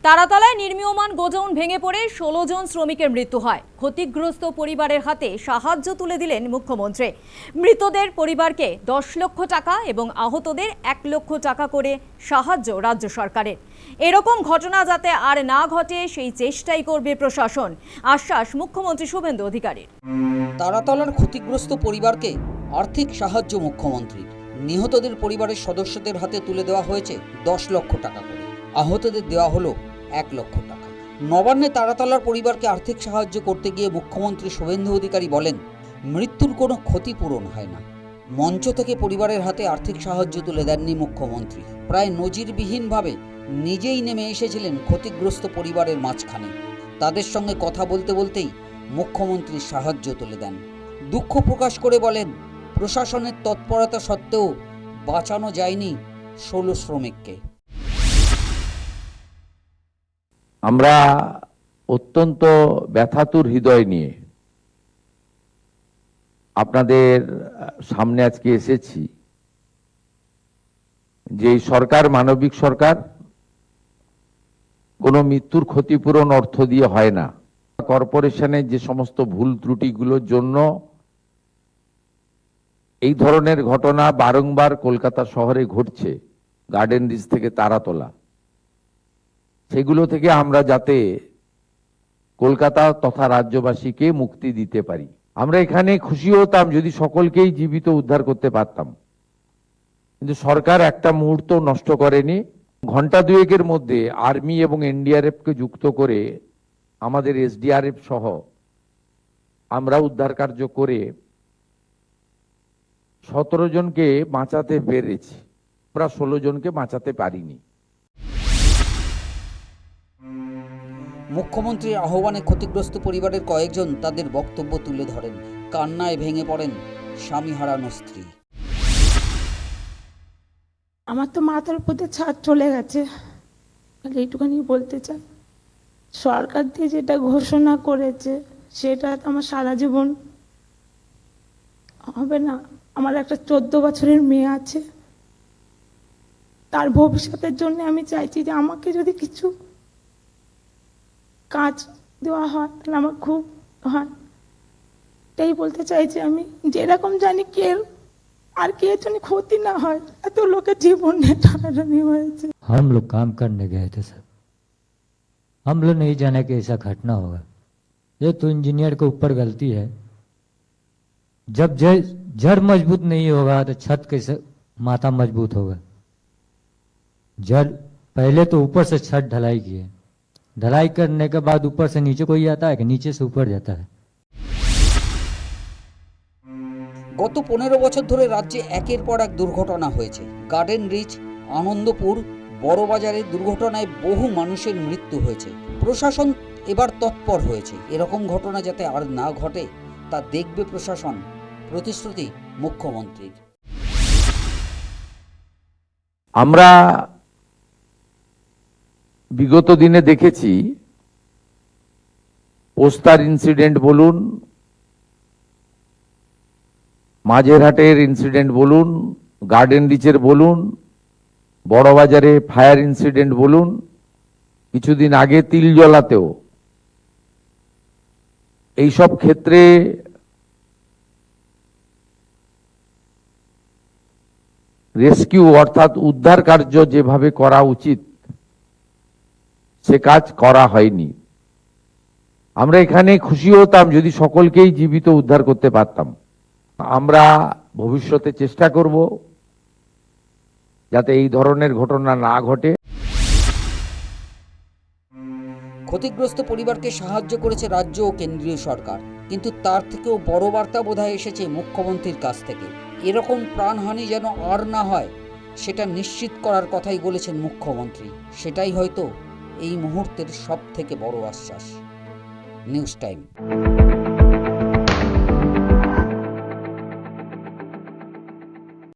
তারাতলায় নির্মীয়মান godown ভেঙে পড়ে ১৬ জন শ্রমিকের মৃত্যু হয়। ক্ষতিগ্রস্ত পরিবারের হাতে সাহায্য তুলে দিলেন মুখ্যমন্ত্রী। মৃতদের পরিবারকে ১০ লক্ষ টাকা এবং আহতদের ১ লক্ষ টাকা করে সাহায্য রাজ্য সরকারের। এরকম ঘটনা যাতে আর না ঘটে সেই চেষ্টাই করবে প্রশাসন, আশ্বাস মুখ্যমন্ত্রী শুভেন্দু অধিকারীর। তারাতলার ক্ষতিগ্রস্ত পরিবারকে আর্থিক সাহায্য মুখ্যমন্ত্রীর। নিহতদের পরিবারের সদস্যদের হাতে তুলে দেওয়া হয়েছে ১০ লক্ষ টাকা করে, আহতদের দেওয়া হলো ১ লক্ষ টাকা। নবান্নে তারাতলার পরিবারকে আর্থিক সাহায্য করতে গিয়ে মুখ্যমন্ত্রী শুভেন্দু অধিকারী বলেন, মৃত্যুর কোনো ক্ষতিপূরণ হয় না। মঞ্চ থেকে পরিবারের হাতে আর্থিক সাহায্য তুলে দেননি মুখ্যমন্ত্রী। প্রায় নজিরবিহীনভাবে নিজেই নেমে এসেছিলেন ক্ষতিগ্রস্ত পরিবারের মাঝখানে। তাদের সঙ্গে কথা বলতে বলতেই মুখ্যমন্ত্রী সাহায্য তুলে দেন। দুঃখ প্রকাশ করে বলেন, প্রশাসনের তৎপরতা সত্ত্বেও বাঁচানো যায়নি ১৬ শ্রমিককে। আমরা অত্যন্ত ব্যথাতুর হৃদয় নিয়ে আপনাদের সামনে আজকে এসেছি। যে সরকার মানবিক সরকার, কোনো মৃত্যুর ক্ষতিপূরণ অর্থ দিয়ে হয় না। কর্পোরেশনের যে সমস্ত ভুল ত্রুটিগুলোর জন্য এই ধরনের ঘটনা বারংবার কলকাতা শহরে ঘটছে, গার্ডেন রিচ থেকে তারাতলা, সেগুলো থেকে আমরা যাতে কলকাতা তথা রাজ্যবাসীকে মুক্তি দিতে পারি। আমরা এখানে খুশি হতাম যদি সকলকেই জীবিত উদ্ধার করতে পারতাম, কিন্তু সরকার একটা মুহূর্ত নষ্ট করেনি। ঘন্টা দুয়েকের মধ্যে আর্মি এবং এনডিআরএফ কে যুক্ত করে আমাদের এসডিআরএফ সহ আমরা উদ্ধার কার্য করে ১৭ জনকে বাঁচাতে পেরেছি। আমরা ১৬ জনকে বাঁচাতে পারিনি। মুখ্যমন্ত্রীর আহ্বানে ক্ষতিগ্রস্ত পরিবারের কয়েকজন তাদের বক্তব্য তুলে ধরেন। কান্নায় ভেঙে পড়েন স্বামী হারানো স্ত্রী। আমার তো মাথার উপরে ছাদ চলে গেছে। এইটুখানি বলতে চাই, সরকার দিয়ে যেটা ঘোষণা করেছে সেটা আমার সারা জীবন হবে না। আমার একটা 14 বছরের মেয়ে আছে, তার ভবিষ্যতের জন্য আমি চাইছি যে আমাকে যদি কিছু কাজ দেওয়া হয় তাহলে আমার খুব হয়। তাই বলতে চাইছি আমি, যেরকম জানি কে আর কে যেন ক্ষতি না হয়, এত লোকের জীবন টানাটানি হয়েছে। हम लोग काम करने गए थे सर, हम लोग नहीं जाने कि ऐसा घटना होगा। ये तो इंजीनियर के ऊपर गलती है। जब जड़ मजबूत नहीं होगा तो छत कैसे माथा मजबूत होगा। जड़ पहले तो ऊपर से छत ढलाई की है, ढलाई करने के बाद ऊपर से नीचे कोई आता है कि नीचे से ऊपर जाता है। গত 15 বছর ধরে রাজ্যে একের পর এক দুর্ঘটনা হয়েছে। গার্ডেন রিচ, আনন্দপুর, বড়বাজারের দুর্ঘটনায় বহু মানুষের মৃত্যু হয়েছে। প্রশাসন এবার তৎপর হয়েছে, এরকম ঘটনা যাতে আর না ঘটে তা দেখবে প্রশাসন, প্রতিশ্রুতি মুখ্যমন্ত্রীর। আমরা বিগত দিনে দেখেছি, পোস্তার ইনসিডেন্ট বলুন, মাঝেরহাটের ইনসিডেন্ট বলুন, গার্ডেন রিচের বলুন, বড়বাজারে ফায়ার ইনসিডেন্ট বলুন, কিছুদিন আগে তিলজলাতেও, এইসব ক্ষেত্রে রেস্কিউ অর্থাৎ উদ্ধার কার্য যেভাবে করা উচিত সে কাজ করা হয়নি। আমরা এখানে খুশি হতাম যদি সকলকেই জীবিত উদ্ধার করতে পারতাম। আমরা ভবিষ্যতে চেষ্টা করব যাতে এই ধরনের ঘটনা না ঘটে। ক্ষতিগ্রস্ত পরিবারকে সাহায্য করেছে রাজ্য ও কেন্দ্রীয় সরকার, কিন্তু তার থেকেও বড় বার্তা বোধহয় এসেছে মুখ্যমন্ত্রীর কাছ থেকে। এরকম প্রাণহানি যেন আর না হয় সেটা নিশ্চিত করার কথাই বলেছেন মুখ্যমন্ত্রী। সেটাই হয়তো এই মুহূর্তের সবথেকে বড় আশ্বাস। News time.